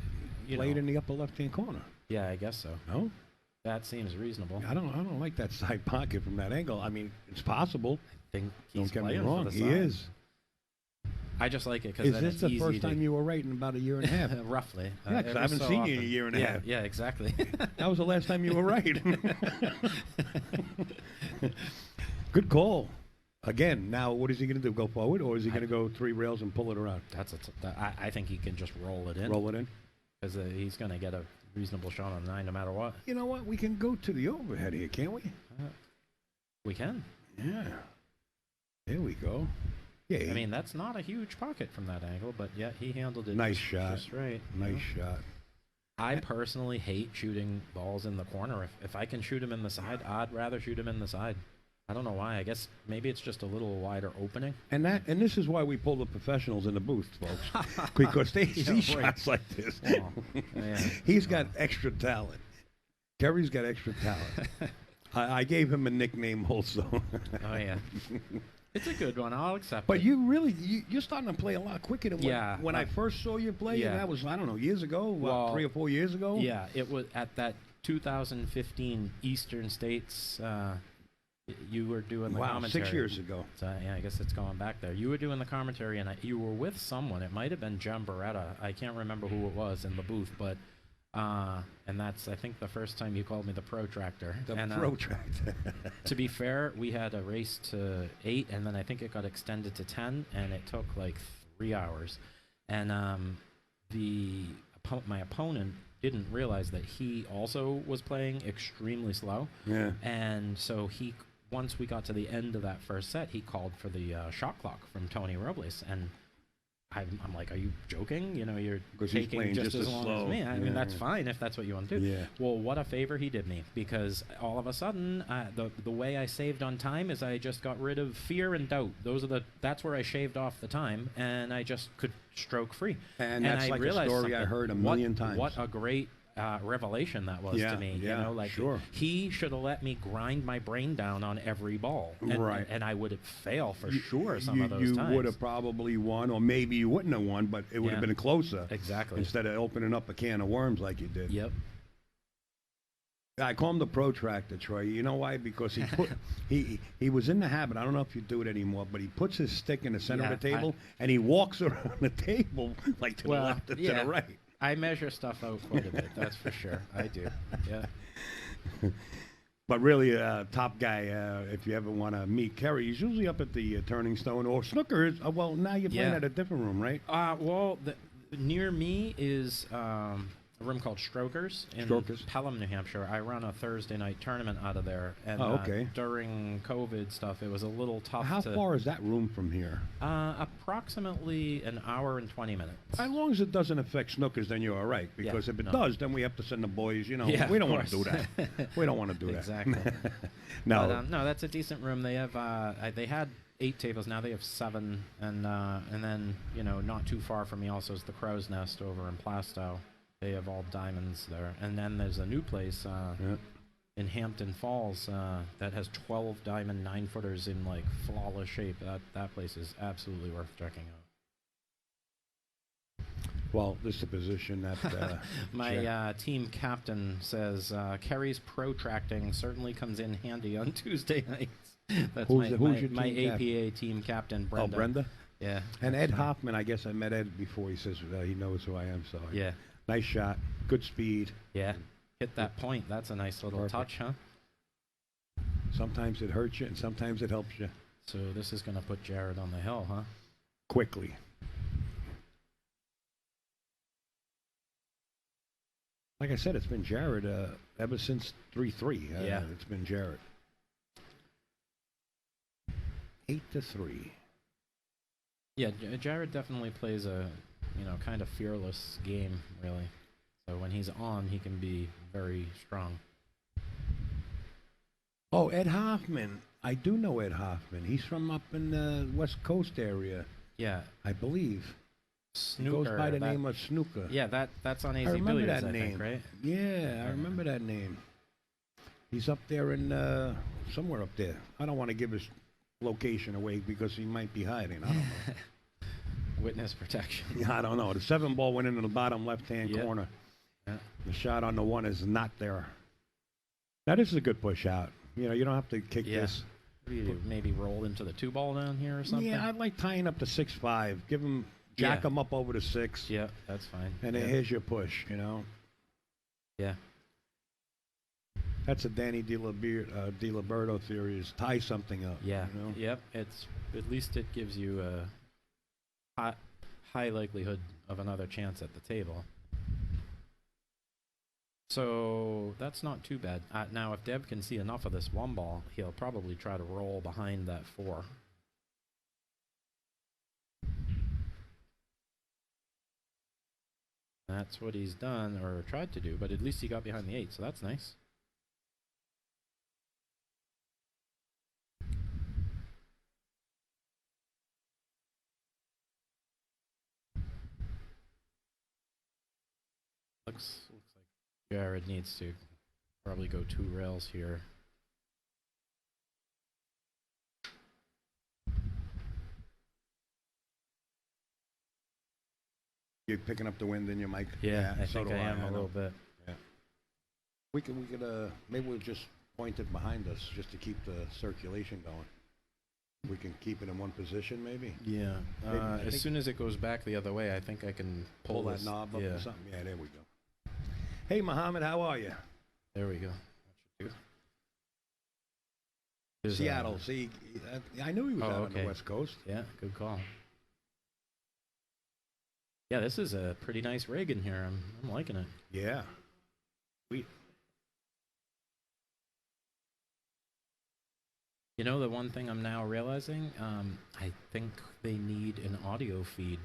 play it in the upper left-hand corner. Yeah, I guess so. No? That seems reasonable. I don't like that side pocket from that angle. I mean, it's possible. I think he's Don't get me playing wrong. for the He side. is. I just like it because Is this the first time you were right in about a year and a half? Roughly. Yeah, because I haven't seen you in a year and a half. Yeah, exactly. That was the last time you were right. Good call. Again, now what is he going to do? Go forward, or is he going to go 3 rails and pull it around? I think he can just roll it in. Roll it in? Because he's going to get a reasonable shot on 9 no matter what. You know what? We can go to the overhead here, can't we? We can. Yeah. There we go. Yeah. I mean, that's not a huge pocket from that angle, but yet he handled it. Nice shot. Just right. Nice shot. I personally hate shooting balls in the corner. If I can shoot him in the side, I'd rather shoot him in the side. I don't know why. I guess maybe it's just a little wider opening. And this is why we pull the professionals in the booth, folks, because they see shots like this. Well, yeah. He's got extra talent. Kerry's got extra talent. I gave him a nickname also. Oh yeah, it's a good one. I'll accept it. But you're starting to play a lot quicker than when I first saw you play. Yeah. And that was, I don't know, years ago. Well, 3 or 4 years ago. Yeah, it was at that 2015 Eastern States. You were doing the commentary. 6 years ago. So, yeah, I guess it's going back there. You were doing the commentary, and you were with someone. It might have been Jem Beretta. I can't remember who it was in the booth, but and that's, I think, the first time you called me the protractor. Protractor. To be fair, we had a race to 8, and then I think it got extended to 10, and it took like 3 hours. And my opponent didn't realize that he also was playing extremely slow. Yeah. And so once we got to the end of that first set, he called for the shot clock from Tony Robles, and I'm like, are you joking? You know, you're taking just as long as me. I mean, that's fine if that's what you want to do. Yeah. Well, what a favor he did me, because all of a sudden, the way I saved on time is I just got rid of fear and doubt. That's where I shaved off the time, and I just could stroke free. And that's I like a story I heard a million times. What a great revelation that was to me. Yeah, you know, like he should have let me grind my brain down on every ball, and I would have failed for sure some of those times. You would have probably won, or maybe you wouldn't have won, but it would have been closer. Exactly. Instead of opening up a can of worms like you did. Yep. I call him the protractor, Troy. You know why? Because he was in the habit. I don't know if you do it anymore, but he puts his stick in the center of the table and he walks around the table like to the left and to the right. I measure stuff out quite a bit. That's for sure. I do. Yeah. But really, top guy, if you ever want to meet Kerry, he's usually up at the Turning Stone or Snookers. Well, now you're playing Yeah. at a different room, right? Well, near me is a room called Strokers in Pelham, New Hampshire. I run a Thursday night tournament out of there. And okay. During COVID stuff, it was a little tough. How far is that room from here? Approximately an hour and 20 minutes. As long as it doesn't affect Snookers, then you're all right. Because if it does, then we have to send the boys. You know, we don't want to do that. We don't want to do that. Exactly. No. But, no, that's a decent room. They have. They had 8 tables. Now they have 7. And then not too far from me also is the Crow's Nest over in Plastow. They have all diamonds there. And then there's a new place in Hampton Falls that has 12 diamond 9-footers in like flawless shape. That place is absolutely worth checking out. Well, this is a position that my team captain says Kerry's protracting certainly comes in handy on Tuesday nights. That's who's your my team APA team captain, Brenda. Oh, Brenda? Yeah. And Ed Hoffman, I guess I met Ed before. He says he knows who I am. So yeah. Nice shot. Good speed. Yeah. Hit that point. That's a nice little touch, huh? Sometimes it hurts you, and sometimes it helps you. So this is going to put Jared on the hill, huh? Quickly. Like I said, it's been Jared ever since 3-3. Yeah. It's been Jared. 8-3. Yeah, Jared definitely plays a kind of fearless game, really. So when he's on, he can be very strong. Oh, Ed Hoffman. I do know Ed Hoffman. He's from up in the West Coast area. Yeah. I believe. Snooker. He goes by the name of Snooker. Yeah, that's on AZ I remember Billiards, that I name. think, right? Yeah, I remember that name. He's up there in somewhere up there. I don't want to give his location away because he might be hiding. I don't know. Witness protection. Yeah, I don't know. The 7-ball went into the bottom left-hand corner. Yeah. The shot on the 1 is not there. Now, this is a good push out. You don't have to kick this. Maybe roll into the 2-ball down here or something? Yeah, I'd like tying up to 6-5. Jack him up over to 6. Yeah, that's fine. And then here's your push, Yeah. That's a Danny DiLiberto theory, is tie something up. Yeah. Yep. At least it gives you a high likelihood of another chance at the table. So that's not too bad. Now, if Deb can see enough of this 1-ball, he'll probably try to roll behind that 4. That's what he's done, or tried to do, but at least he got behind the 8, so that's nice. Looks like Jared needs to probably go 2 rails here. You're picking up the wind in your mic. Yeah, I so think I am a little bit. Yeah. We could maybe we'll just point it behind us just to keep the circulation going. We can keep it in one position, maybe. Yeah. As soon as it goes back the other way, I think I can pull that knob up or something. Yeah, there we go. Hey, Muhammad, how are you? There we go. That should do. Seattle. See, I knew he was out on the West Coast. Yeah, good call. Yeah, this is a pretty nice rig in here. I'm liking it. Yeah. Sweet. The one thing I'm now realizing, I think they need an audio feed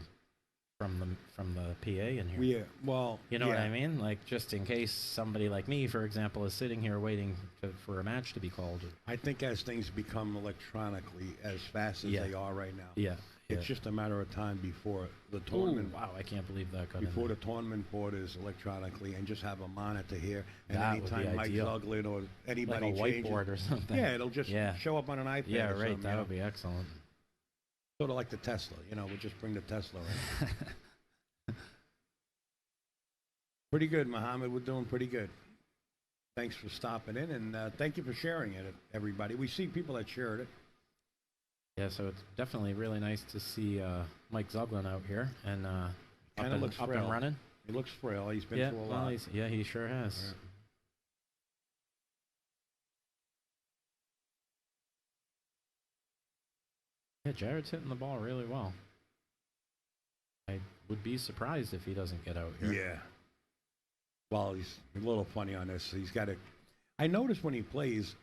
from the PA in here. Yeah, well, you know what I mean? Like, just in case somebody like me, for example, is sitting here waiting for a match to be called. I think as things become electronically as fast as they are right now, it's just a matter of time before the tournament. Ooh, wow, I can't believe that got before in the tournament board is electronically, and just have a monitor here, and that anytime Mike Zuglin or anybody like a changes, whiteboard or something. Yeah, it'll just show up on an iPad. Yeah, or right. That would be excellent. Sort of like the Tesla, we'll just bring the Tesla in. Pretty good, Muhammad. We're doing pretty good. Thanks for stopping in, and thank you for sharing it, everybody. We see people that shared it. Yeah, so it's definitely really nice to see Mike Zuglin out here and up and running. He looks frail. He's been through a lot. He sure has. Yeah. Yeah, Jared's hitting the ball really well. I would be surprised if he doesn't get out here. Yeah. Well, he's a little funny on this. He's got to. I notice when he plays,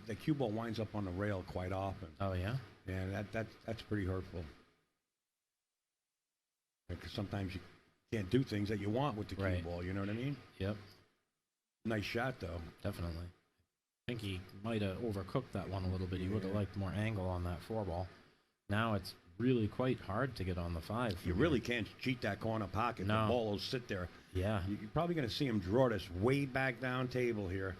the cue ball winds up on the rail quite often. Oh yeah. Yeah, that's pretty hurtful. Because sometimes you can't do things that you want with the cue ball. You know what I mean? Yep. Nice shot though. Definitely. I think he might have overcooked that one a little bit. He would have liked more angle on that 4-ball. Now it's really quite hard to get on the 5. You really can't cheat that corner pocket. No. The ball will sit there. Yeah. You're probably going to see him draw this way back down table here.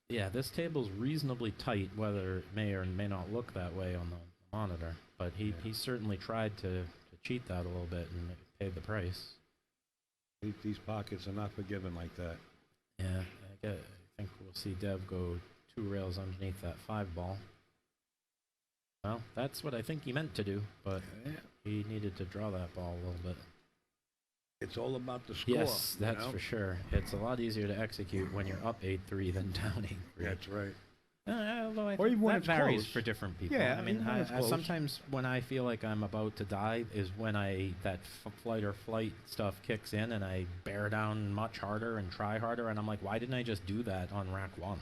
Yeah, this table's reasonably tight, whether it may or may not look that way on the monitor. But he certainly tried to cheat that a little bit and paid the price. These pockets are not forgiven like that. Yeah, I think we'll see Dev go 2 rails underneath that 5-ball. Well, that's what I think he meant to do, but he needed to draw that ball a little bit. It's all about the score. Yes, that's for sure. It's a lot easier to execute when you're up 8-3 than down 8-3. That's right. Although I or even think when that it's varies close. for different people. Yeah, I mean, I sometimes when I feel like I'm about to die is when that flight or flight stuff kicks in and I bear down much harder and try harder, and I'm like, why didn't I just do that on rack 1?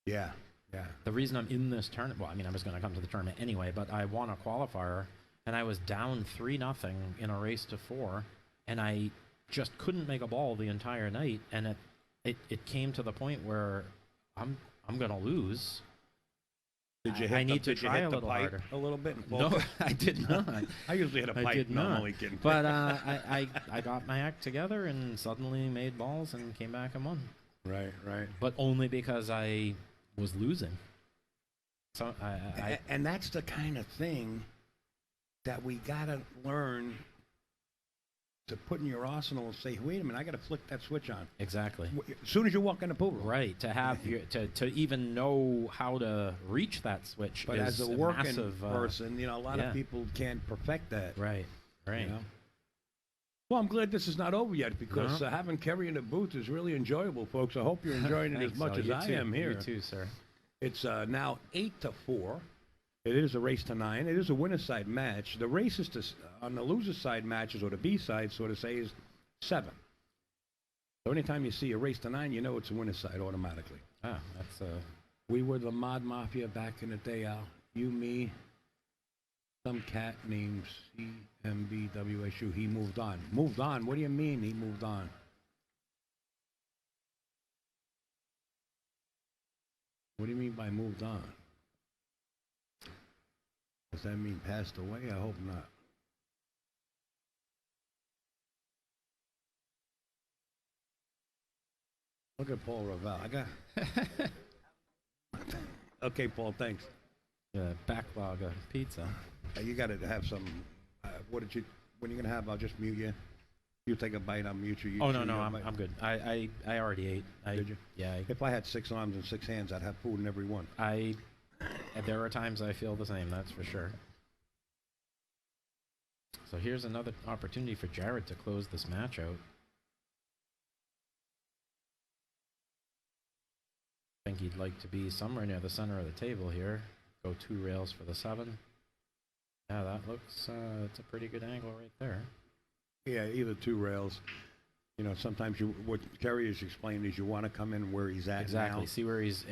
Yeah. Yeah. The reason I'm in this tournament, well, I mean, I was going to come to the tournament anyway, but I won a qualifier, and I was down 3-0 in a race to 4, and I just couldn't make a ball the entire night, and it came to the point where I'm going to lose. Did you I need to try a little harder. A little bit? And No, I did not. I usually hit a pipe. I did not. Normally kidding. But I got my act together and suddenly made balls and came back and won. Right. But only because I was losing. So and that's the kind of thing that we gotta learn to put in your arsenal and say, wait a minute, I gotta flick that switch on. Exactly. As soon as you walk in the pool room. Right. To have to even know how to reach that switch. But is as a working massive, person, a lot of people can't perfect that. Right. You know? Well, I'm glad this is not over yet because having Kerry in the booth is really enjoyable, folks. I hope you're enjoying it as much as I am here. You too, sir. It's now 8-4. It is a race to 9. It is a winner's side match. The race is on the loser's side matches, or the B side, so to say, is 7. So anytime you see a race to 9, you know it's a winner's side automatically. Ah, that's We were the Mod Mafia back in the day, Al. You, me, some cat named CMBWSU. He moved on. Moved on? What do you mean he moved on? What do you mean by moved on? Does that mean passed away? I hope not. Look at Paul Ravel. I got. Okay, Paul. Thanks. Backlog of pizza. You got to have some. When are you gonna have? I'll just mute you. You take a bite. I'll mute you. Oh no, I'm good. I already ate. Did you? Yeah. If I had 6 arms and 6 hands, I'd have food in every one. There are times I feel the same. That's for sure. So here's another opportunity for Jared to close this match out. I think he'd like to be somewhere near the center of the table here. Go 2 rails for the 7. Yeah, that looks, it's a pretty good angle right there. Yeah, either 2 rails. Sometimes what Kerry is explaining is you want to come in where he's at exactly. now. See where he's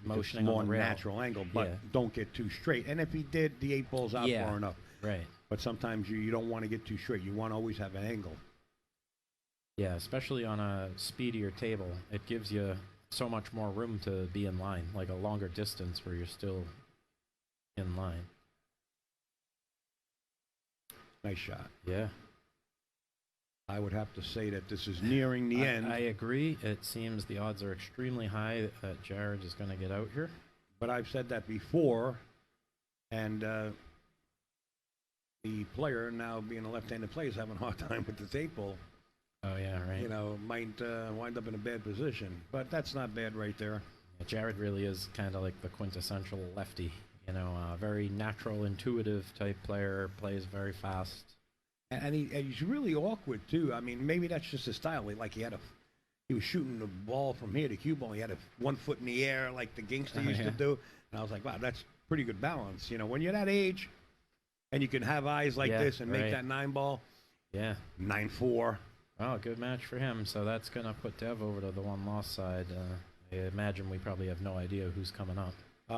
motioning more on the rail. Natural angle, but don't get too straight. And if he did, the 8 ball's out far enough. Right. But sometimes you don't want to get too straight. You want to always have an angle. Yeah, especially on a speedier table. It gives you so much more room to be in line, like a longer distance where you're still in line. Nice shot. Yeah. I would have to say that this is nearing the end. I agree. It seems the odds are extremely high that Jared is going to get out here. But I've said that before, and the player, now being a left-handed player, is having a hard time with the 8 ball. Oh, yeah, right. Might wind up in a bad position. But that's not bad right there. Yeah, Jared really is kind of like the quintessential lefty. Very natural, intuitive type player, plays very fast. And he's really awkward too. I mean, maybe that's just his style. He was shooting the ball from here to cue ball. He had 1 foot in the air like the gangster used to do. And I was like, wow, that's pretty good balance. You know, when you're that age and you can have eyes like this and make that 9 ball. Yeah. 9-4. Oh, good match for him. So that's going to put Dev over to the 1-loss side. I imagine we probably have no idea who's coming up.